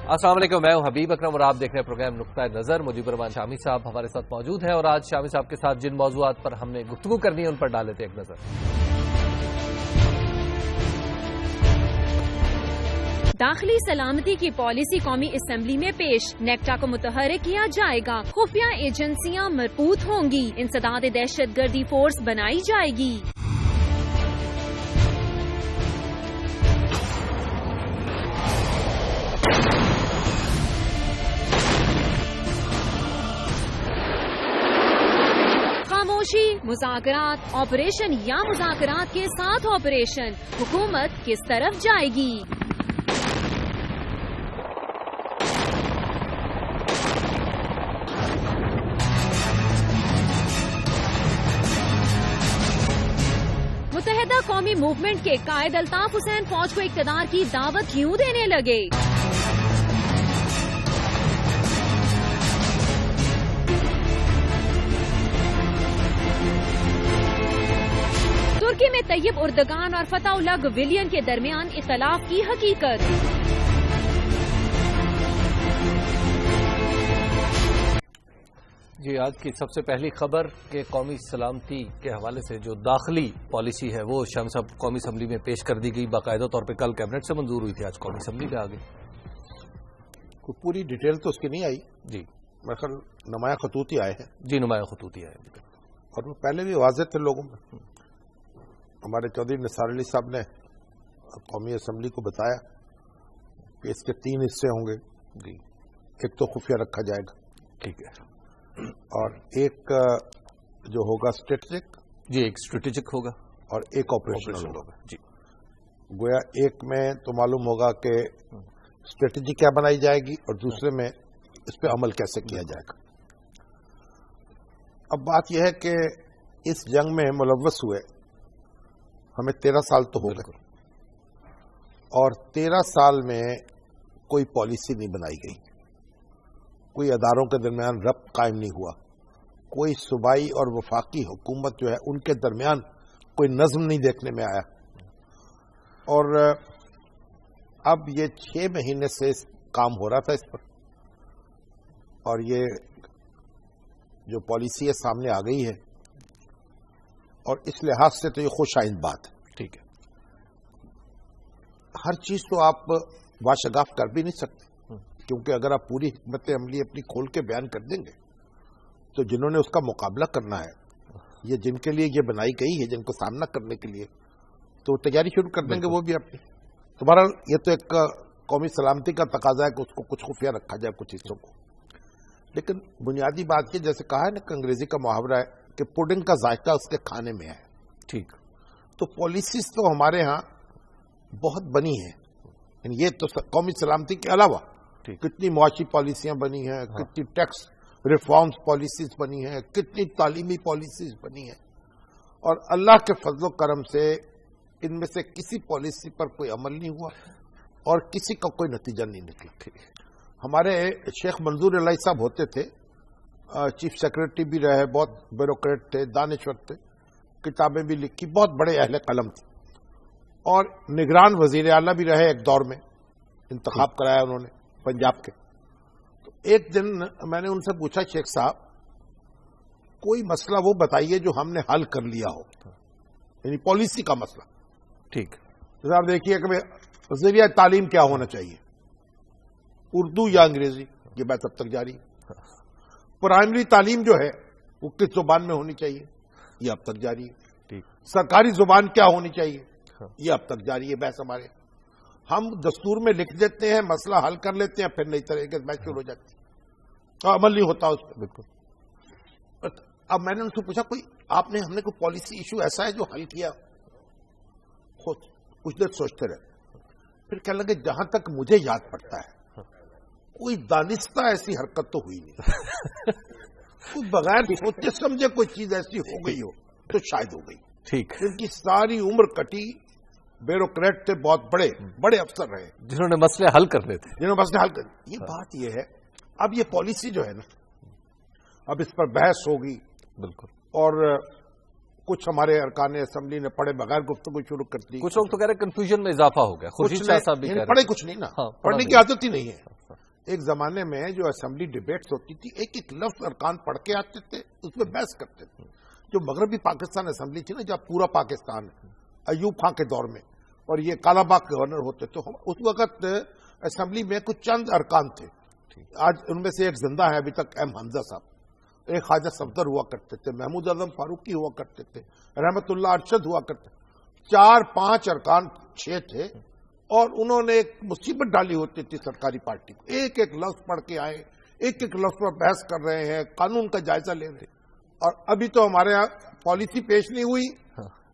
السلام علیکم، میں ہوں حبیب اکرم اور آپ دیکھ رہے ہیں پروگرام نقطہ نظر۔ مجیب الرحمان شامی صاحب ہمارے ساتھ موجود ہیں اور آج شامی صاحب کے ساتھ جن موضوعات پر ہم نے گفتگو کرنی ہے ان پر ڈال لیتے ہیں ایک نظر۔ داخلی سلامتی کی پالیسی قومی اسمبلی میں پیش، نیکٹا کو متحرک کیا جائے گا، خفیہ ایجنسیاں مربوط ہوں گی، انسداد دہشت گردی فورس بنائی جائے گی۔ خاموشی، مذاکرات، آپریشن یا مذاکرات کے ساتھ آپریشن، حکومت کس طرف جائے گی؟ متحدہ قومی موومنٹ کے قائد الطاف حسین فوج کو اقتدار کی دعوت کیوں دینے لگے؟ ترکی میں طیب اردگان اور فتح اللہ گویلیان کے درمیان اختلاف کی حقیقت۔ جی، آج کی سب سے پہلی خبر کہ قومی سلامتی کے حوالے سے جو داخلی پالیسی ہے وہ شامی صاحب قومی اسمبلی میں پیش کر دی گئی، باقاعدہ طور پہ کل کیبنٹ سے منظور ہوئی تھی، آج قومی اسمبلی میں آ گئی۔ کوئی پوری ڈیٹیل تو اس کی نہیں آئی جی، میرے خیال نمایاں خطوط ہی آئے ہیں۔ جی، نمایاں خطوط ہی آئے ہیں اور وہ پہلے بھی واضح تھے لوگوں میں۔ ہمارے چودھری نثار علی صاحب نے قومی اسمبلی کو بتایا کہ اس کے 3 حصے ہوں گے۔ جی، ایک تو خفیہ رکھا جائے گا، ٹھیک ہے، اور ایک جو ہوگا اسٹریٹجک، جی ایک اسٹریٹجک ہوگا اور ایک آپریشنل ہوگا۔ جی، گویا ایک میں تو معلوم ہوگا کہ اسٹریٹجی کیا بنائی جائے گی اور دوسرے میں اس پہ عمل کیسے کیا جائے گا۔ اب بات یہ ہے کہ اس جنگ میں ملوث ہوئے ہمیں 13 سال تو ہو گئے، اور 13 سال میں کوئی پالیسی نہیں بنائی گئی، کوئی اداروں کے درمیان ربط قائم نہیں ہوا، کوئی صوبائی اور وفاقی حکومت جو ہے ان کے درمیان کوئی نظم نہیں دیکھنے میں آیا۔ اور اب یہ 6 مہینے سے کام ہو رہا تھا اس پر، اور یہ جو پالیسی ہے سامنے آ گئی ہے، اور اس لحاظ سے تو یہ خوش آئند بات ہے۔ ٹھیک ہے، ہر چیز تو آپ واشگاف کر بھی نہیں سکتے، کیونکہ اگر آپ پوری حکمت عملی اپنی کھول کے بیان کر دیں گے تو جنہوں نے اس کا مقابلہ کرنا ہے یا جن کے لیے یہ بنائی گئی ہے، جن کو سامنا کرنے کے لیے، تو وہ تیاری شروع کر دیں گے وہ بھی اپنی۔ تو بہرحال یہ تو ایک قومی سلامتی کا تقاضا ہے کہ اس کو کچھ خفیہ رکھا جائے کچھ حصوں کو، لیکن بنیادی بات یہ جیسے کہا ہے نا کہ انگریزی کا محاورہ ہے کہ پڈنگ کا ذائقہ اس کے کھانے میں ہے۔ ٹھیک، تو پالیسیز تو ہمارے ہاں بہت بنی ہیں، یعنی یہ تو قومی سلامتی کے علاوہ کتنی معاشی پالیسیاں بنی ہیں، کتنی ٹیکس ریفارمز پالیسیز بنی ہیں، کتنی تعلیمی پالیسیز بنی ہیں، اور اللہ کے فضل و کرم سے ان میں سے کسی پالیسی پر کوئی عمل نہیں ہوا اور کسی کا کوئی نتیجہ نہیں نکلا۔ ہمارے شیخ منظور الہی صاحب ہوتے تھے، چیف سیکرٹری بھی رہے، بہت بیوروکریٹ تھے، دانشور تھے، کتابیں بھی لکھی، بہت بڑے اہل قلم تھے، اور نگران وزیر اعلیٰ بھی رہے ایک دور میں، انتخاب کرایا انہوں نے پنجاب کے۔ تو ایک دن میں نے ان سے پوچھا، شیخ صاحب کوئی مسئلہ وہ بتائیے جو ہم نے حل کر لیا ہو، یعنی پالیسی کا مسئلہ۔ ٹھیک، آپ دیکھیے کہ ذریعہ تعلیم کیا ہونا چاہیے، اردو یا انگریزی، یہ بات اب تک جاری ہے۔ پرائمری تعلیم جو ہے وہ کس زبان میں ہونی چاہیے، یہ اب تک جاری ہے۔ سرکاری زبان کیا ہونی چاہیے، یہ اب تک جاری ہے بحث ہمارے۔ ہم دستور میں لکھ دیتے ہیں، مسئلہ حل کر لیتے ہیں، پھر نئی طریقے سے بحث شروع ہو جاتی ہے، عمل نہیں ہوتا اس پہ۔ بالکل۔ اب میں نے ان سے پوچھا ہم نے کوئی پالیسی ایشو ایسا ہے جو حل کیا؟ خود کچھ دیر سوچتے رہے، پھر کہنے لگے جہاں تک مجھے یاد پڑتا ہے کوئی دانستہ ایسی حرکت تو ہوئی نہیں، کوئی بغیر سوچے سمجھے کوئی چیز ایسی ہو گئی ہو تو شاید ہو گئی۔ ٹھیک، ان کی ساری عمر کٹی، بیوروکریٹ تھے، بہت بڑے بڑے افسر رہے جنہوں نے مسئلے حل کرنے تھے، یہ بات یہ ہے۔ اب یہ پالیسی جو ہے نا، اب اس پر بحث ہوگی، بالکل، اور کچھ ہمارے ارکان اسمبلی نے پڑھے بغیر گفتگو شروع کر دی۔ کچھ لوگ تو کہہ رہے کنفیوژن میں اضافہ ہو گیا، خورشید شاہ صاحب بھی کہہ رہے پڑھے کچھ نہیں نا، پڑھنے کی عادت ہی نہیں ہے۔ ایک زمانے میں جو اسمبلی ڈبیٹس ہوتی تھی ایک ایک لفظ ارکان پڑھ کے آتے تھے، اس میں بحث کرتے تھے. جو مغربی پاکستان اسمبلی تھی نا، جب پورا پاکستان ایوب خان کے دور میں اور یہ کالا باغ گورنر ہوتے تو اس وقت اسمبلی میں کچھ چند ارکان تھے. آج ان میں سے ایک زندہ ہے ابھی تک، ایم حمزہ صاحب، ایک خواجہ صفدر ہوا کرتے تھے، محمود اعظم فاروقی ہوا کرتے تھے، رحمت اللہ ارشد ہوا کرتے تھے. 4-5 ارکان 6 تھے اور انہوں نے ایک مصیبت ڈالی ہوتی تھی سرکاری پارٹی کو. ایک ایک لفظ پڑھ کے آئے، ایک ایک لفظ پر بحث کر رہے ہیں، قانون کا جائزہ لے رہے ہیں. اور ابھی تو ہمارے یہاں پالیسی پیش نہیں ہوئی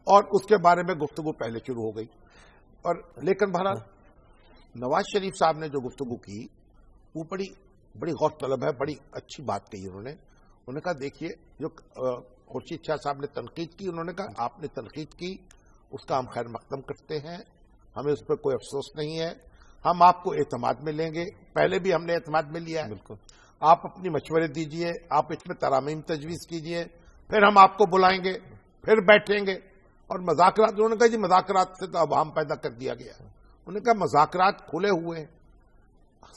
اور اس کے بارے میں گفتگو پہلے شروع ہو گئی. اور لیکن بہرحال نواز شریف صاحب نے جو گفتگو کی وہ بڑی غور طلب ہے، بڑی اچھی بات کہی. انہوں نے کہا دیکھیے، جو خورشید شاہ صاحب نے تنقید کی، انہوں نے کہا آپ نے تنقید کی، اس کا ہم خیر مقدم کرتے ہیں، ہمیں اس پر کوئی افسوس نہیں ہے، ہم آپ کو اعتماد میں لیں گے. پہلے بھی ہم نے اعتماد میں لیا ہے. بالکل، آپ اپنی مشورے دیجئے، آپ اس میں ترامیم تجویز کیجئے، پھر ہم آپ کو بلائیں گے، پھر بیٹھیں گے. اور مذاکرات، انہوں نے کہا جی مذاکرات سے تو عوام پیدا کر دیا گیا. انہوں نے کہا مذاکرات کھلے ہوئے ہیں،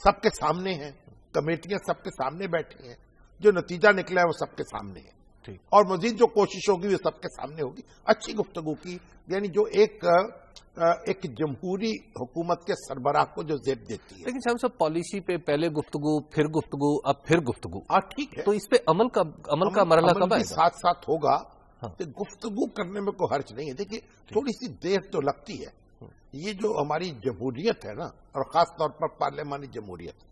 سب کے سامنے ہیں، کمیٹیاں سب کے سامنے بیٹھی ہیں، جو نتیجہ نکلا ہے وہ سب کے سامنے ہے، اور مزید جو کوشش ہوگی وہ سب کے سامنے ہوگی. اچھی گفتگو کی، یعنی جو ایک جمہوری حکومت کے سربراہ کو جو زیب دیتی ہے. لیکن شاہ صاحب پالیسی پہ پہلے گفتگو، پھر گفتگو، اب پھر گفتگو. ٹھیک ہے، تو اس پہ عمل کا مرحلہ کب آئے گا؟ ساتھ ساتھ ہوگا. گفتگو کرنے میں کوئی حرج نہیں ہے. دیکھیے تھوڑی سی دیر تو لگتی ہے. یہ جو ہماری جمہوریت ہے نا، اور خاص طور پر پارلیمانی جمہوریت،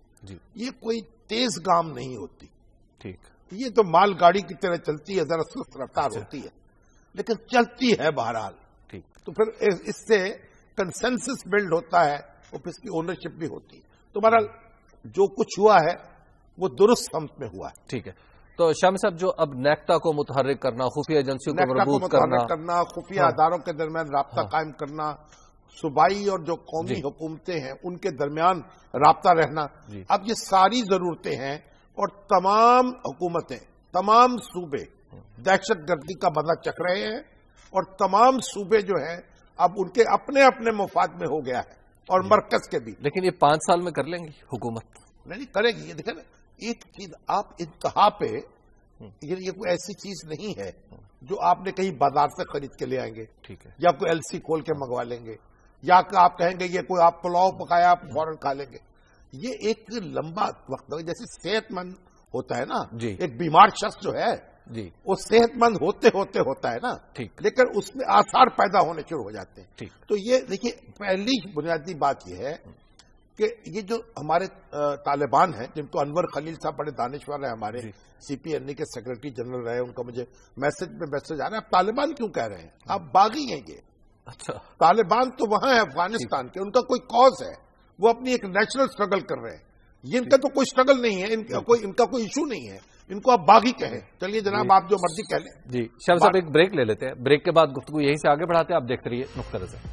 یہ کوئی تیز گام نہیں ہوتی. ٹھیک، یہ تو مال گاڑی کی طرح چلتی ہے، ذرا سست رفتار ہوتی ہے، لیکن چلتی ہے بہرحال. ٹھیک، تو پھر اس سے کنسنسس بلڈ ہوتا ہے اور پھر اس کی اونرشپ بھی ہوتی ہے. تو بہرحال جو کچھ ہوا ہے وہ درست سمت میں ہوا ہے. ٹھیک ہے. تو شامی صاحب، جو اب نیکٹا کو متحرک کرنا، خفیہ ایجنسیوں کو مربوط کرنا، خفیہ اداروں کے درمیان رابطہ قائم کرنا، صوبائی اور جو قومی حکومتیں ہیں ان کے درمیان رابطہ رہنا، اب یہ ساری ضرورتیں ہیں. اور تمام حکومتیں، تمام صوبے دہشت گردی کا مزہ چکھ رہے ہیں، اور تمام صوبے جو ہیں اب ان کے اپنے اپنے مفاد میں ہو گیا ہے، اور مرکز کے بھی. لیکن یہ 5 سال میں کر لیں گی حکومت؟ نہیں کرے گی. یہ دیکھیں نا، ایک چیز آپ انتہا پہ، یہ کوئی ایسی چیز نہیں ہے جو آپ نے کہیں بازار سے خرید کے لے آئیں گے، ٹھیک ہے، یا کوئی ایل سی کھول کے منگوا لیں گے، یا کہ آپ کہیں گے یہ کوئی آپ پلاؤ پکایا آپ فوراً کھا لیں گے. یہ ایک لمبا وقت، جیسے صحت مند ہوتا ہے نا، ایک بیمار شخص جو ہے وہ صحت مند ہوتے ہوتا ہے نا، لیکن اس میں آثار پیدا ہونے شروع ہو جاتے ہیں. تو یہ دیکھیے، پہلی بنیادی بات یہ ہے کہ یہ جو ہمارے طالبان ہیں، جن کو انور خلیل صاحب بڑے دانشور ہیں، ہمارے سی پی این ای کے سیکرٹری جنرل رہے، ان کا مجھے میسج آ رہا ہے، آپ طالبان کیوں کہہ رہے ہیں؟ آپ باغی ہیں. یہ اچھا، طالبان تو وہاں ہے افغانستان کے، ان کا کوئی کاز ہے، وہ اپنی ایک نیچرل سٹرگل کر رہے ہیں. یہ ان کا تو کوئی سٹرگل نہیں ہے، ان کا کوئی ایشو نہیں ہے، ان کو آپ باغی کہیں. چلیے جناب، آپ جو مرضی کہہ لیں. جی شاہ صاحب، ایک بریک لے لیتے ہیں، بریک کے بعد گفتگو یہیں سے آگے بڑھاتے ہیں. آپ دیکھتے رہیے نقطہ نظر.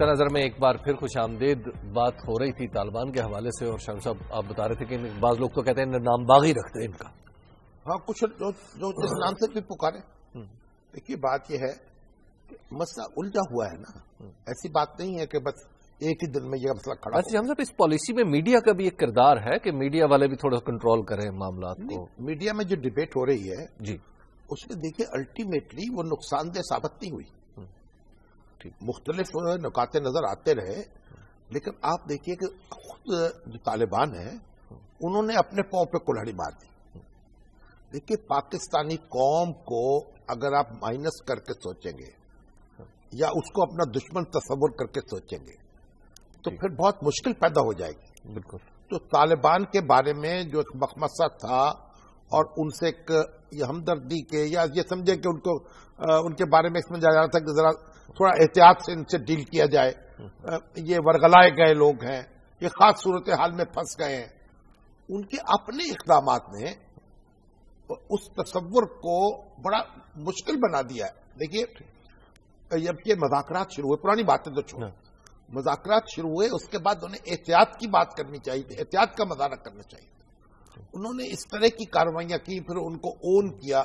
نظر میں ایک بار پھر خوش آمدید. بات ہو رہی تھی طالبان کے حوالے سے، اور شاہ صاحب آپ بتا رہے تھے کہ بعض لوگ تو کہتے ہیں نام باغی رکھتے ہیں ان کا. ہاں، کچھ جو اس نام سے بھی پکارے. دیکھیے بات یہ ہے کہ مسئلہ الجھا ہوا ہے نا، ایسی بات نہیں ہے کہ بس ایک ہی دن میں یہ مسئلہ کھڑا. اچھا، ہم صاحب اس پالیسی میں میڈیا کا بھی ایک کردار ہے کہ میڈیا والے بھی تھوڑا کنٹرول کریں معاملات کو. میڈیا میں جو ڈبیٹ ہو رہی ہے اس میں دیکھیے الٹیمیٹلی وہ نقصان دہ ثابت نہیں ہوئی. مختلف نکات نظر آتے رہے، لیکن آپ دیکھیے کہ خود جو طالبان ہیں انہوں نے اپنے پاؤں پہ کلہڑی مار دی. دیکھیے، پاکستانی قوم کو اگر آپ مائنس کر کے سوچیں گے یا اس کو اپنا دشمن تصور کر کے سوچیں گے تو پھر بہت مشکل پیدا ہو جائے گی. بالکل. تو طالبان کے بارے میں جو ایک مخمصہ تھا، اور ان سے ایک یہ ہمدردی کے، یا یہ سمجھیں کہ ان کے بارے میں سمجھا جا رہا تھا کہ ذرا تھوڑا احتیاط سے ان سے ڈیل کیا جائے، یہ ورغلائے گئے لوگ ہیں، یہ خاص صورتحال میں پھنس گئے ہیں. ان کے اپنے اقدامات نے اس تصور کو بڑا مشکل بنا دیا ہے. دیکھیے، جب یہ مذاکرات شروع ہوئے، پرانی باتیں تو چھوڑو، مذاکرات شروع ہوئے اس کے بعد انہیں احتیاط کی بات کرنی چاہیے تھی، احتیاط کا مظاہرہ کرنا چاہیے. انہوں نے اس طرح کی کارروائیاں کی، پھر ان کو اون کیا،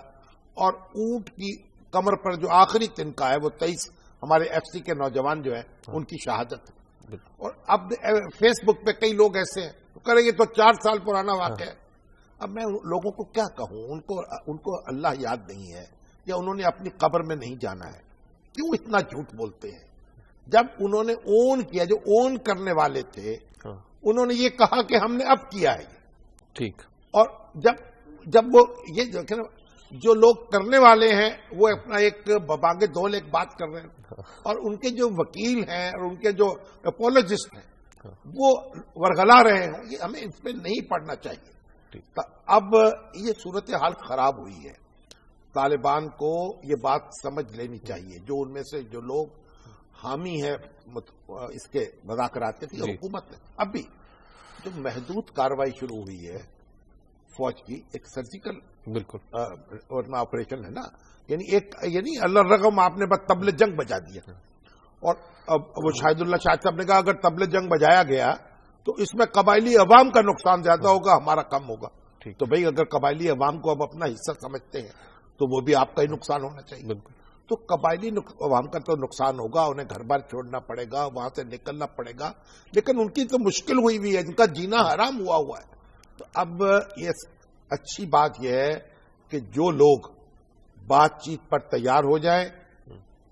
اور اونٹ کی کمر پر جو آخری تنکا ہے وہ 23 ہمارے ایف سی کے نوجوان جو ہیں ان کی شہادت ہے۔ اور اب فیس بک پہ کئی لوگ ایسے ہیں کریں گے تو 4 سال پرانا واقعہ ہے۔ اب میں لوگوں کو کیا کہوں، ان کو اللہ یاد نہیں ہے یا انہوں نے اپنی قبر میں نہیں جانا ہے، کیوں اتنا جھوٹ بولتے ہیں؟ جب انہوں نے اون کیا، جو اون کرنے والے تھے انہوں نے یہ کہا کہ ہم نے اب کیا ہے ٹھیک، اور جب وہ یہ جو لوگ کرنے والے ہیں وہ اپنا ایک ببانگ دول ایک بات کر رہے ہیں، اور ان کے جو وکیل ہیں اور ان کے جو اپولوجسٹ ہیں وہ ورغلا رہے ہیں، یہ ہمیں اس پہ نہیں پڑھنا چاہیے۔ اب یہ صورتحال خراب ہوئی ہے، طالبان کو یہ بات سمجھ لینی چاہیے، جو ان میں سے جو لوگ حامی ہیں اس کے مذاکرات کے، حکومت نے اب بھی جو محدود کارروائی شروع ہوئی ہے فوج کی، ایک سرجیکل بالکل آپریشن ہے نا، یعنی اللہ رغم آپ نے بس طبل جنگ بجا دیا، اور وہ شاہد اللہ شاہد صاحب نے کہا اگر طبل جنگ بجایا گیا تو اس میں قبائلی عوام کا نقصان زیادہ ہوگا، ہمارا کم ہوگا۔ تو بھئی اگر قبائلی عوام کو اب اپنا حصہ سمجھتے ہیں تو وہ بھی آپ کا ہی نقصان ہونا چاہیے۔ تو قبائلی عوام کا تو نقصان ہوگا، انہیں گھر بار چھوڑنا پڑے گا، وہاں سے نکلنا پڑے گا، لیکن ان کی تو مشکل ہوئی ہے، ان کا جینا حرام ہوا ہے۔ تو اب یہ اچھی بات یہ ہے کہ جو لوگ بات چیت پر تیار ہو جائیں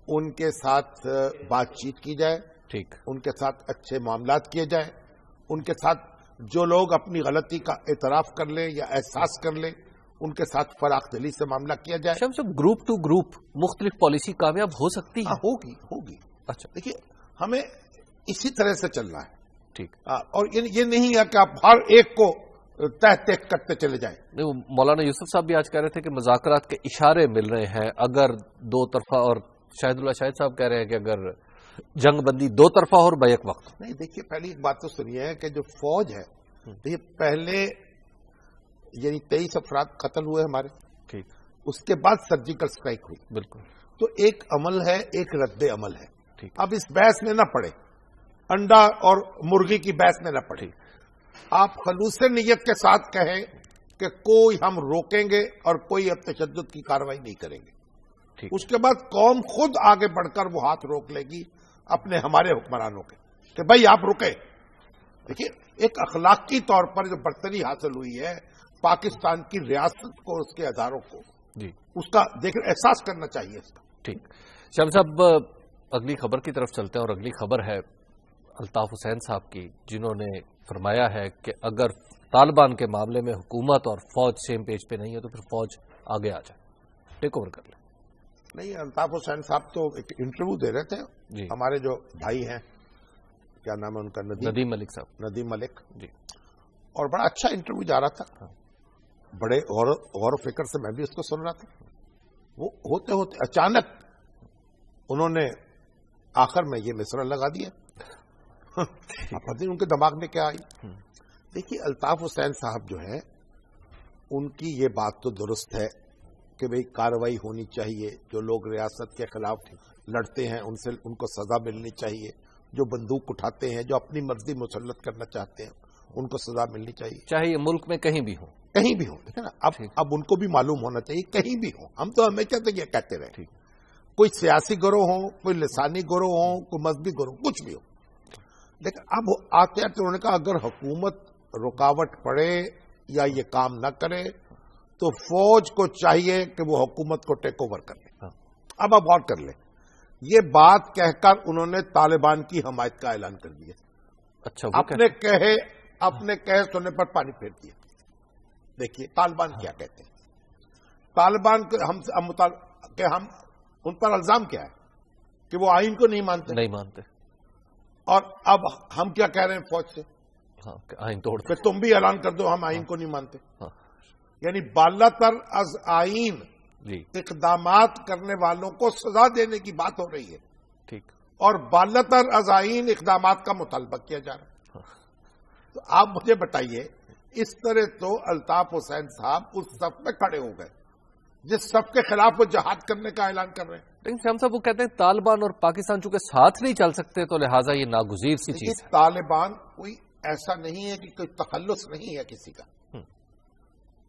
ان کے ساتھ بات چیت کی جائے، ٹھیک، ان کے ساتھ اچھے معاملات کیے جائیں، ان کے ساتھ جو لوگ اپنی غلطی کا اعتراف کر لیں یا احساس کر لیں ان کے ساتھ فراخ دلی سے معاملہ کیا جائے۔ شمس صاحب، گروپ ٹو گروپ مختلف پالیسی کامیاب ہو سکتی ہے؟ ہوگی۔ اچھا دیکھیے، ہمیں اسی طرح سے چلنا ہے، ٹھیک، اور یہ نہیں ہے کہ آپ ہر ایک کو تہ کرتے چلے جائیں۔ مولانا یوسف صاحب بھی آج کہہ رہے تھے کہ مذاکرات کے اشارے مل رہے ہیں، اگر دو طرفہ، اور شاہد اللہ شاہد صاحب کہہ رہے ہیں کہ اگر جنگ بندی دو طرفہ اور بیک وقت۔ نہیں دیکھیے، پہلی ایک بات تو سنیے کہ جو فوج ہے، دیکھیے پہلے یعنی 23 افراد قتل ہوئے ہمارے، ٹھیک، اس کے بعد سرجیکل اسٹرائک ہوئی، بالکل، تو ایک عمل ہے، ایک رد عمل ہے، ٹھیک۔ اب اس بحث میں نہ پڑے، انڈا اور مرغی کی بحث میں نہ پڑے، آپ خلوص نیت کے ساتھ کہیں کہ کوئی ہم روکیں گے اور کوئی اب تشدد کی کارروائی نہیں کریں گے، اس کے بعد قوم خود آگے بڑھ کر وہ ہاتھ روک لے گی اپنے ہمارے حکمرانوں کے کہ بھائی آپ رکے۔ دیکھیے، ایک اخلاقی طور پر جو برتری حاصل ہوئی ہے پاکستان کی ریاست کو، اس کے اداروں کو، جی، اس کا دیکھ احساس کرنا چاہیے اس کا۔ ٹھیک، شمس صاحب اگلی خبر کی طرف چلتے ہیں، اور اگلی خبر ہے الطاف حسین صاحب کی، جنہوں نے فرمایا ہے کہ اگر طالبان کے معاملے میں حکومت اور فوج سیم پیج پہ نہیں ہے تو پھر فوج آگے آ جائے، ٹیک اوور کر لیں۔ نہیں، الطاف حسین صاحب تو ایک انٹرویو دے رہے تھے، جی، ہمارے جو بھائی ہیں، کیا نام ہے ان کا، ندیم ملک صاحب، ندیم ملک، جی، اور بڑا اچھا انٹرویو جا رہا تھا، بڑے غور و فکر سے میں بھی اس کو سن رہا تھا۔ وہ ہوتے ہوتے اچانک انہوں نے آخر میں یہ مصرع لگا دیا، پتہ نہیں ان کے دماغ میں کیا آئی۔ دیکھیے، الطاف حسین صاحب جو ہیں ان کی یہ بات تو درست ہے کہ بھئی کارروائی ہونی چاہیے، جو لوگ ریاست کے خلاف لڑتے ہیں ان کو سزا ملنی چاہیے، جو بندوق اٹھاتے ہیں، جو اپنی مرضی مسلط کرنا چاہتے ہیں ان کو سزا ملنی چاہیے، چاہے یہ ملک میں کہیں بھی ہو، ٹھیک ہے نا۔ اب ان کو بھی معلوم ہونا چاہیے کہیں بھی ہو، ہم تو ہمیشہ سے یہ کہتے رہے، کوئی سیاسی گروہ ہو، کوئی لسانی گروہ ہو، کوئی مذہبی گروہ، کچھ بھی ہو، لیکن اب آتے آتے انہوں نے کہا اگر حکومت رکاوٹ پڑے یا یہ کام نہ کرے تو فوج کو چاہیے کہ وہ حکومت کو ٹیک اوور کر لے۔ اب آپ غور کر لیں، یہ بات کہہ کر انہوں نے طالبان کی حمایت کا اعلان کر دیا، اچھا، اپنے کہے سننے پر پانی پھیر دیا۔ دیکھیے طالبان کیا کہتے ہیں، طالبان ہم ان پر الزام کیا ہے کہ وہ آئین کو نہیں مانتے، اور اب ہم کیا کہہ رہے ہیں فوج سے، آئین توڑ، پھر تم بھی اعلان کر دو ہم آئین کو نہیں مانتے، یعنی بالاتر از آئین اقدامات کرنے والوں کو سزا دینے کی بات ہو رہی ہے، ٹھیک، اور بالاتر از آئین اقدامات کا مطالبہ کیا جا رہا ہے۔ تو آپ مجھے بتائیے، اس طرح تو الطاف حسین صاحب اس صف میں کھڑے ہو گئے جس صف کے خلاف وہ جہاد کرنے کا اعلان کر رہے ہیں۔ لیکن شام صاحب وہ کہتے ہیں طالبان اور پاکستان چونکہ ساتھ نہیں چل سکتے تو لہٰذا یہ ناگزیر سی چیز ہے۔ طالبان کوئی ایسا نہیں ہے کہ کوئی تخلص نہیں ہے کسی کا،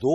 2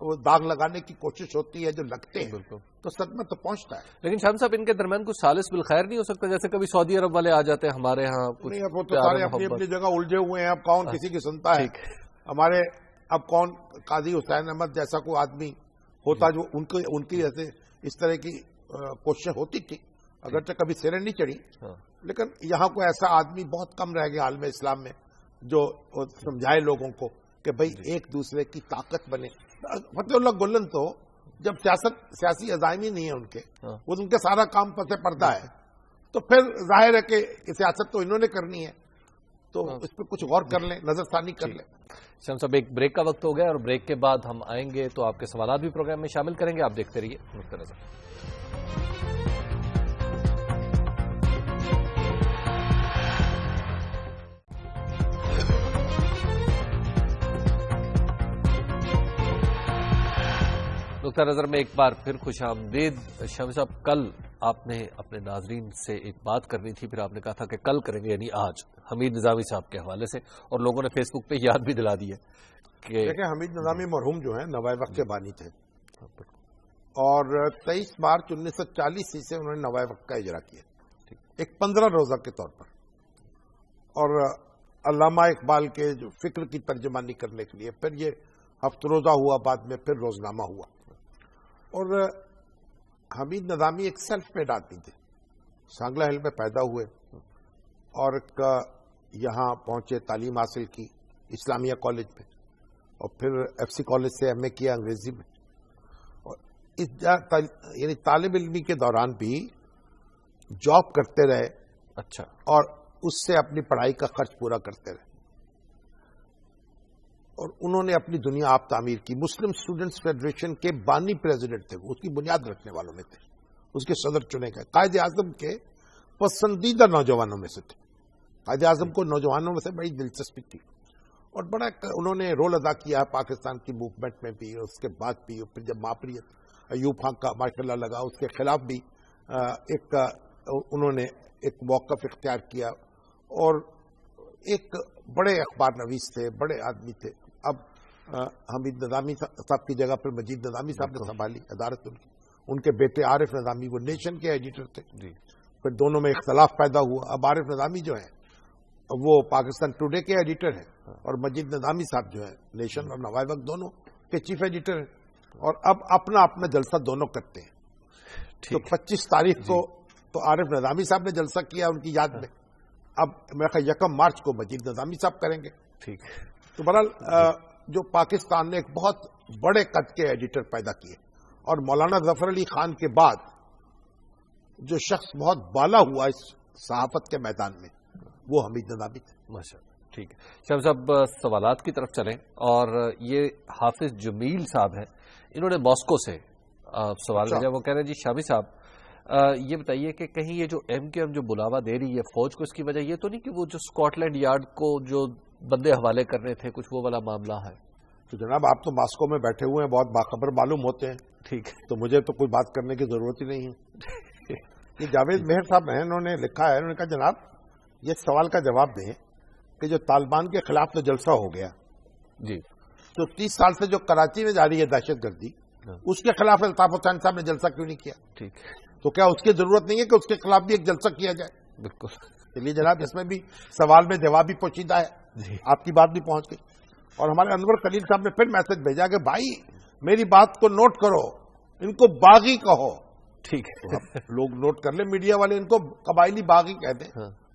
وہ داغ لگانے کی کوشش ہوتی ہے جو لگتے ہیں بالکل تو صدمہ تو پہنچتا ہے. لیکن شام صاحب ان کے درمیان کچھ سالس بالخیر نہیں ہو سکتا؟ جیسے کبھی سعودی عرب والے آ جاتے ہیں ہمارے ہاں کچھ نہیں, اب وہ تو سارے اپنی اپنی جگہ الجھے ہوئے ہیں. اب کون کسی کی سنتا ہے؟ ہمارے اب کون قاضی حسین احمد جیسا کوئی آدمی ہوتا جو ان کی جیسے اس طرح کی کوششیں ہوتی تھی, اگرچہ کبھی سرے نہیں چڑھی, لیکن یہاں کوئی ایسا آدمی بہت کم رہ گیا عالم اسلام میں جو سمجھائے لوگوں کو کہ بھئی ایک دوسرے کی طاقت بنے. فتح اللہ گولن تو جب سیاسی عزائم ہی نہیں ہے ان کے, وہ ان کا سارا کام پس پردہ ہے, تو پھر ظاہر ہے کہ سیاست تو انہوں نے کرنی ہے, تو اس پہ کچھ غور کر لیں, نظر ثانی کر لیں. شام صاحب ایک بریک کا وقت ہو گیا اور بریک کے بعد ہم آئیں گے تو آپ کے سوالات بھی پروگرام میں شامل کریں گے. آپ دیکھتے رہیے نقطہ نظر. نقطہ نظر میں ایک بار پھر خوش آمدید. شامی صاحب, کل آپ نے اپنے ناظرین سے ایک بات کرنی تھی, پھر آپ نے کہا تھا کہ کل کریں گے, یعنی آج, حمید نظامی صاحب کے حوالے سے, اور لوگوں نے فیس بک پہ یاد بھی دلا دی ہے کہ دیکھیں حمید نظامی مرحوم جو ہیں نوائے وقت کے بانی تھے, اور 23 مارچ 1940 سے انہوں نے نوائے وقت کا اجرا کیا ایک 15 روزہ کے طور پر, اور علامہ اقبال کے جو فکر کی ترجمانی کرنے کے لیے پھر یہ ہفت روزہ ہوا, بعد میں پھر روزنامہ ہوا. اور حمید نظامی ایک سیلف میڈ آدمی تھے, سانگلہ ہل میں پیدا ہوئے اور یہاں پہنچے, تعلیم حاصل کی اسلامیہ کالج میں, اور پھر ایف سی کالج سے ایم اے کیا انگریزی میں, اور یعنی طالب علمی کے دوران بھی جاب کرتے رہے. اچھا. اور اس سے اپنی پڑھائی کا خرچ پورا کرتے رہے, اور انہوں نے اپنی دنیا آپ تعمیر کی. مسلم اسٹوڈنٹس فیڈریشن کے بانی پریزیڈنٹ تھے, اس کی بنیاد رکھنے والوں میں تھے, اس کے صدر چنے گئے, قائد اعظم کے پسندیدہ نوجوانوں میں سے تھے. قائد اعظم کو نوجوانوں میں سے بڑی دلچسپی تھی, اور بڑا انہوں نے رول ادا کیا پاکستان کی موومنٹ میں بھی, اور اس کے بعد بھی, اور پھر جب ماپریت ایوب خان کا ماشاء اللہ لگا, اس کے خلاف بھی انہوں نے ایک موقف اختیار کیا, اور ایک بڑے اخبار نویس تھے, بڑے آدمی تھے. اب حمید نظامی صاحب کی جگہ پر مجید نظامی صاحب نے سنبھالی عدالت ان کے بیٹے عارف نظامی وہ نیشن کے ایڈیٹر تھے. پھر دونوں میں اختلاف پیدا ہوا. اب عارف نظامی جو ہیں وہ پاکستان ٹوڈے کے ایڈیٹر ہیں, اور مجید نظامی صاحب جو ہیں نیشن اور نوائے وقت دونوں کے چیف ایڈیٹر ہیں, اور اب اپنا اپنا جلسہ دونوں کرتے ہیں. تو 25 تاریخ کو تو عارف نظامی صاحب نے جلسہ کیا ان کی یاد میں, اب میرا خیال 1 مارچ کو مجید نظامی صاحب کریں گے. ٹھیک. تو بہرحال جو پاکستان نے ایک بہت بڑے قد کے ایڈیٹر پیدا کیے, اور مولانا ظفر علی خان کے بعد جو شخص بہت بالا ہوا اس صحافت کے میدان میں وہ حمید نظامی تھے. ماشاء اللہ. ٹھیک ہے شام صاحب, سوالات کی طرف چلیں, اور یہ حافظ جمیل صاحب ہیں, انہوں نے ماسکو سے سوال بھیجا. وہ کہہ رہے ہیں جی شامی صاحب یہ بتائیے کہ کہیں یہ جو ایم کیو ایم جو بلاوا دے رہی ہے فوج کو, اس کی وجہ یہ تو نہیں کہ وہ جو اسکاٹ لینڈ یارڈ کو جو بندے حوالے کرنے تھے کچھ وہ والا معاملہ ہے؟ تو جناب آپ تو ماسکو میں بیٹھے ہوئے ہیں, بہت باخبر معلوم ہوتے ہیں. ٹھیک, تو مجھے تو کوئی بات کرنے کی ضرورت ہی نہیں ہے. یہ جاوید مہر صاحب ہیں, انہوں نے لکھا ہے, انہوں نے کہا جناب یہ سوال کا جواب دیں کہ جو طالبان کے خلاف تو جلسہ ہو گیا جی, تو 30 سال سے جو کراچی میں جاری ہے دہشت گردی, اس کے خلاف الطاف حسین صاحب نے جلسہ کیوں نہیں کیا؟ ٹھیک, تو کیا اس کی ضرورت نہیں ہے کہ اس کے خلاف بھی ایک جلسہ کیا جائے؟ بالکل. چلیے جناب, اس میں بھی سوال میں جواب بھی پوشیدہ ہے, آپ کی بات بھی پہنچ گئی. اور ہمارے انور خلیل صاحب نے پھر میسج بھیجا کہ بھائی میری بات کو نوٹ کرو, ان کو باغی کہو. ٹھیک ہے, لوگ نوٹ کر لیں, میڈیا والے ان کو قبائلی باغی کہہ دیں,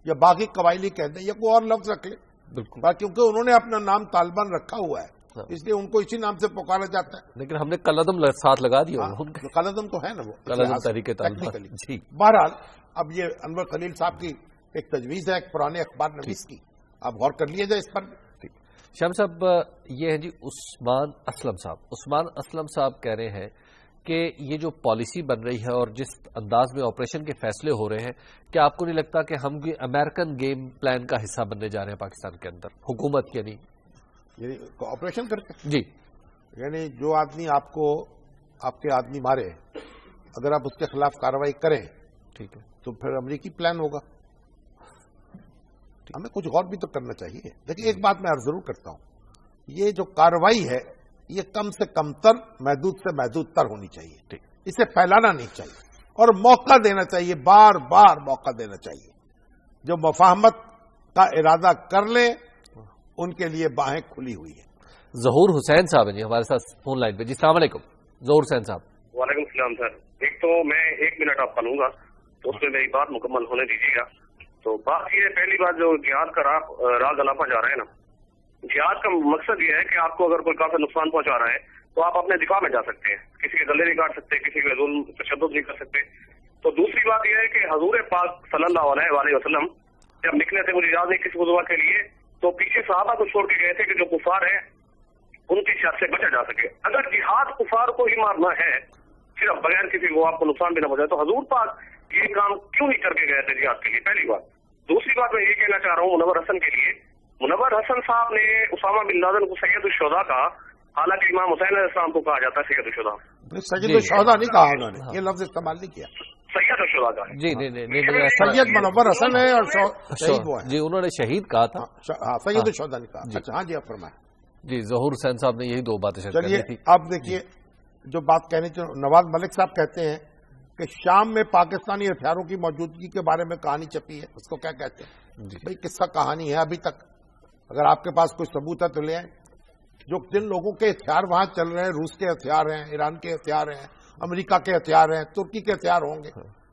یا باغی قبائلی کہہ دیں, یا کوئی اور لفظ رکھ لیں. بالکل, کیونکہ انہوں نے اپنا نام طالبان رکھا ہوا ہے, اس لیے ان کو اسی نام سے پکارا جاتا ہے. لیکن ہم نے قلعدم ساتھ لگا دیا. قلعدم تو ہے نا, وہ قلعدم تحریک طالبان. جی, بہرحال اب یہ انور خلیل صاحب کی ایک تجویز ہے ایک پرانے اخبار نویس کی, آپ غور کر لیے جائے اس پر. شام صاحب یہ ہے جی عثمان اسلم صاحب. عثمان اسلم صاحب کہہ رہے ہیں کہ یہ جو پالیسی بن رہی ہے اور جس انداز میں آپریشن کے فیصلے ہو رہے ہیں, کیا آپ کو نہیں لگتا کہ ہم امریکن گیم پلان کا حصہ بننے جا رہے ہیں پاکستان کے اندر, حکومت یعنی آپریشن کرتے ہیں؟ جی, یعنی جو آدمی آپ کو آپ کے آدمی مارے, اگر آپ اس کے خلاف کارروائی کریں, ٹھیک ہے, تو پھر امریکی پلان ہوگا. ہمیں کچھ غور بھی تو کرنا چاہیے. لیکن ایک بات میں عرض ضرور کرتا ہوں, یہ جو کارروائی ہے یہ کم سے کم تر، محدود سے محدود تر ہونی چاہیے. اسے پھیلانا نہیں چاہیے اور موقع دینا چاہیے، بار بار موقع دینا چاہیے. جو مفاہمت کا ارادہ کر لیں ان کے لیے باہیں کھلی ہوئی ہیں. ظہور حسین صاحب ہیں جی ہمارے ساتھ فون لائن پہ. جی السلام علیکم ظہور حسین صاحب. وعلیکم السلام سر. ایک تو میں 1 منٹ آپ کا لوں گا تو اس میں میری بات مکمل ہونے دیجیے گا. تو بات یہ ہے، پہلی بات جو جہاد کا راز الاپا جا رہا ہے نا، جہاد کا مقصد یہ ہے کہ آپ کو اگر کوئی کافی نقصان پہنچا رہا ہے تو آپ اپنے دفاع میں جا سکتے ہیں، کسی کے گلے نہیں کاٹ سکتے، کسی کے ظلم تشدد نہیں کر سکتے. تو دوسری بات یہ ہے کہ حضور پاک صلی اللہ علیہ وسلم جب نکلے تھے مجھے یاد نہیں کس موضوع کے لیے، تو پیچھے صحابہ کو چھوڑ کے گئے تھے کہ جو کفار ہیں ان کی شر سے بچا جا سکے. اگر جہاد کفار کو ہی مارنا ہے صرف بغیر کسی کو آپ کو نقصان بھی نہ پہنچائے تو حضور پاک یہ کام کیوں نہیں کر کے گئے تھے جہاد کے لیے؟ پہلی بات. دوسری بات میں یہ کہنا چاہ رہا ہوں منور حسن کے لیے، منور حسن صاحب نے اسامہ بن لادن کو سید الشہداء کہا، حالانکہ امام حسین علیہ السلام کو کہا جاتا ہے سید الشہداء. سید الشہداء نہیں کہا انہوں نے، یہ لفظ استعمال نہیں کیا. سید الشہداء کا جی نہیں سید منور حسن ہے اور شہید وہ ہے. جی انہوں نے شہید کہا تھا. سید الشہداء نے کہا. اچھا ہاں جی آپ فرمائیں. جی ظہور حسین صاحب نے یہی 2 باتیں شیئر چلیے کرنی تھی. اب دیکھیے جو بات کہنی چاہیے، نواز ملک صاحب کہتے ہیں کہ شام میں پاکستانی ہتھیاروں کی موجودگی کے بارے میں کہانی چھپی ہے. اس کو کیا کہتے ہیں؟ بھائی قصہ کہانی ہے ابھی تک. اگر آپ کے پاس کوئی ثبوت ہے تو لے آئیں. جو جن لوگوں کے ہتھیار وہاں چل رہے ہیں، روس کے ہتھیار ہیں، ایران کے ہتھیار ہیں، امریکہ کے ہتھیار ہیں، ترکی کے ہتھیار ہوں گے.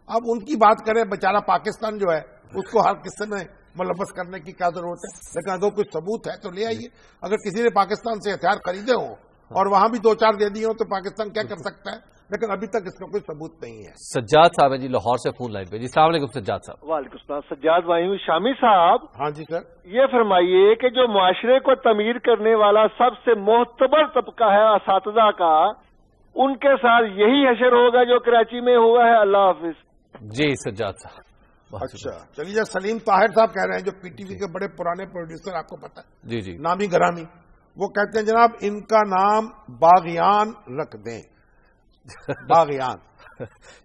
اب ان کی بات کریں، بیچارہ پاکستان جو ہے اس کو ہر قصے میں ملوث کرنے کی کیا ضرورت ہے؟ لیکن اگر کوئی ثبوت ہے تو لے آئیے. اگر کسی نے پاکستان سے ہتھیار خریدے ہوں اور وہاں بھی 2-4 دے دیے ہوں تو پاکستان کیا کر سکتا ہے؟ لیکن ابھی تک اس کا کوئی ثبوت نہیں ہے. سجاد صاحب ہیں جی لاہور سے فون لائن پہ. جی السلام علیکم سجاد صاحب. وعلیکم السلام. سجاد واہی شامی صاحب. ہاں جی سر. یہ فرمائیے کہ جو معاشرے کو تعمیر کرنے والا سب سے معتبر طبقہ ہے اساتذہ کا، ان کے ساتھ یہی حشر ہوگا جو کراچی میں ہوا ہے. اللہ حافظ. جی سجاد صاحب. اچھا چلیے سلیم طاہر صاحب کہہ رہے ہیں جو پی ٹی وی کے بڑے پرانے پروڈیوسر، آپ کو پتا ہے جی جی نامی گرامی، وہ کہتے ہیں جناب ان کا نام باغیان رکھ دیں. باغیان.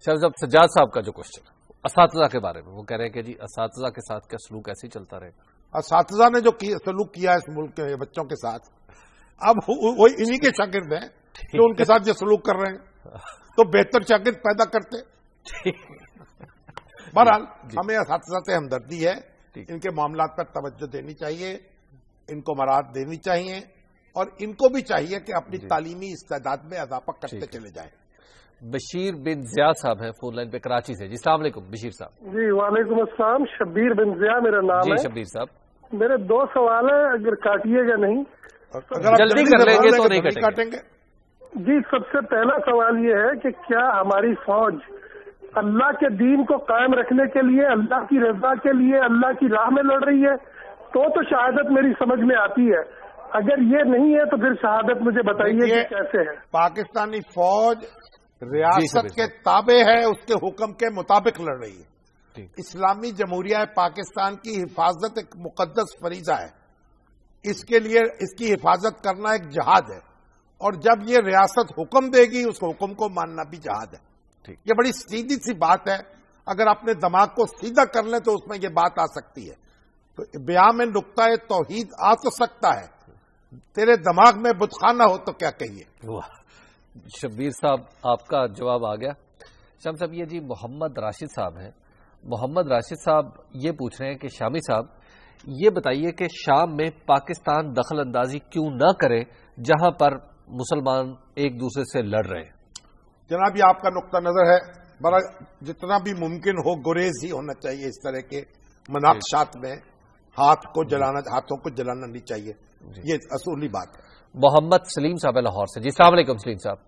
صاحب سجاد صاحب کا جو کوشچن اساتذہ کے بارے میں، وہ کہہ رہے ہیں کہ جی اساتذہ کے ساتھ کیا سلوک ایسے ہی چلتا رہے گا؟ اساتذہ نے جو سلوک کیا ہے اس ملک کے بچوں کے ساتھ، اب وہی انہی کے شاگرد ہیں جو ان کے ساتھ یہ سلوک کر رہے ہیں، تو بہتر شاگرد پیدا کرتے. بہرحال ہمیں اساتذہ سے ہمدردی ہے. ان کے معاملات پر توجہ دینی چاہیے، ان کو مراعات دینی چاہیے، اور ان کو بھی چاہیے کہ اپنی تعلیمی استعداد میں اضافہ کرتے چلے جائیں. بشیر بن زیاد صاحب ہیں فون لائن پہ کراچی سے. جی السلام علیکم بشیر صاحب. جی وعلیکم السلام. شبیر بن ضیاء میرا نام ہے. جی شبیر صاحب. میرے 2 سوال ہیں، اگر کاٹیے گا نہیں. اگر آپ جلدی کر لیں گے تو نہیں کاٹیں گے. جی سب سے پہلا سوال یہ ہے کہ کیا ہماری فوج اللہ کے دین کو قائم رکھنے کے لیے، اللہ کی رضا کے لیے، اللہ کی راہ میں لڑ رہی ہے؟ تو شہادت میری سمجھ میں آتی ہے. اگر یہ نہیں ہے تو پھر شہادت مجھے بتائیے کہ کیسے ہے. پاکستانی فوج ریاست کے تابع ہے، اس کے حکم کے مطابق لڑ رہی ہے. اسلامی جمہوریہ پاکستان کی حفاظت ایک مقدس فریضہ ہے. اس کے لیے اس کی حفاظت کرنا ایک جہاد ہے، اور جب یہ ریاست حکم دے گی اس حکم کو ماننا بھی جہاد ہے. یہ بڑی سیدھی سی بات ہے. اگر اپنے دماغ کو سیدھا کر لیں تو اس میں یہ بات آ سکتی ہے. تو بیان میں نقطہ توحید آ تو سکتا ہے، تیرے دماغ میں بت خانہ ہو تو کیا کہیے. شبیر صاحب آپ کا جواب آ گیا. شام صاحب یہ جی محمد راشد صاحب ہیں. محمد راشد صاحب یہ پوچھ رہے ہیں کہ شامی صاحب یہ بتائیے کہ شام میں پاکستان دخل اندازی کیوں نہ کرے جہاں پر مسلمان ایک دوسرے سے لڑ رہے ہیں؟ جناب یہ آپ کا نقطہ نظر ہے. بڑا جتنا بھی ممکن ہو گریز ہی ہونا چاہیے اس طرح کے مناقشات میں. ہاتھوں کو جلانا نہیں چاہیے. یہ اصولی بات ہے. محمد سلیم صاحب لاہور سے. جی السلام علیکم سلیم صاحب.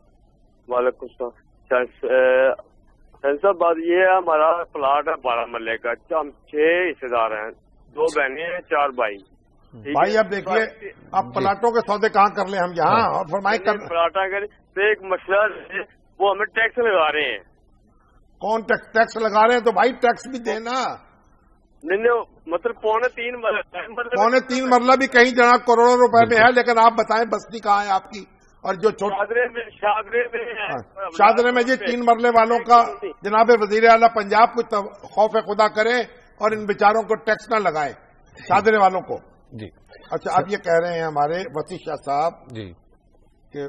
وعلیکم السلام. صاحب بات یہ ہے ہمارا پلاٹ ہے 12 مرلے کا. ہم 6 حصے دار ہیں، 2 بہنیں ہیں، 4 بھائی. بھائی اب دیکھیے اب پلاٹوں کے سودے کہاں کر لیں ہم یہاں، اور فرمائے پلاٹا کریں تو ایک مسئلہ وہ ہمیں ٹیکس لگا رہے ہیں. کون ٹیکس لگا رہے ہیں؟ تو بھائی ٹیکس بھی دینا. نہیں مطلب 3.25 مرلہ بھی کہیں جناب کروڑوں روپے میں ہے، لیکن آپ بتائیں بستی کہاں ہے آپ کی؟ اور جو شادرے میں جی 3 مرلے والوں کا جناب وزیر اعلیٰ پنجاب کو خوف خدا کرے اور ان بیچاروں کو ٹیکس نہ لگائے، شادرے والوں کو. جی اچھا اب یہ کہہ رہے ہیں ہمارے وسیع شاہ صاحب جی کہ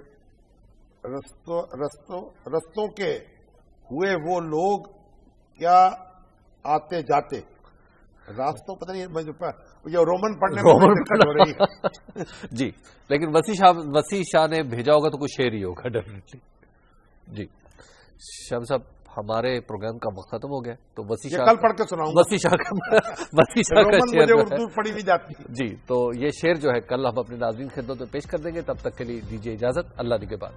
رستوں کے ہوئے وہ لوگ کیا آتے جاتے، راستوں پتہ نہیں مجھے رومن پڑھنے میں دقت ہو رہی ہے جی، لیکن وسیع شاہ نے بھیجا ہوگا تو کوئی شعر ہی ہوگا ڈیفینیٹلی. جی شام صاحب، ہمارے پروگرام کا وقت ختم ہو گیا، تو وسیع شاہ کل پڑھ کے سناؤں، وسیع شاہ کا شعر اردو پڑھی بھی جاتی ہے. جی، تو یہ شعر جو ہے کل ہم اپنے ناظرین کی خدمت میں پیش کر دیں گے. تب تک کے لیے دیجیے اجازت. اللہ نگہبان.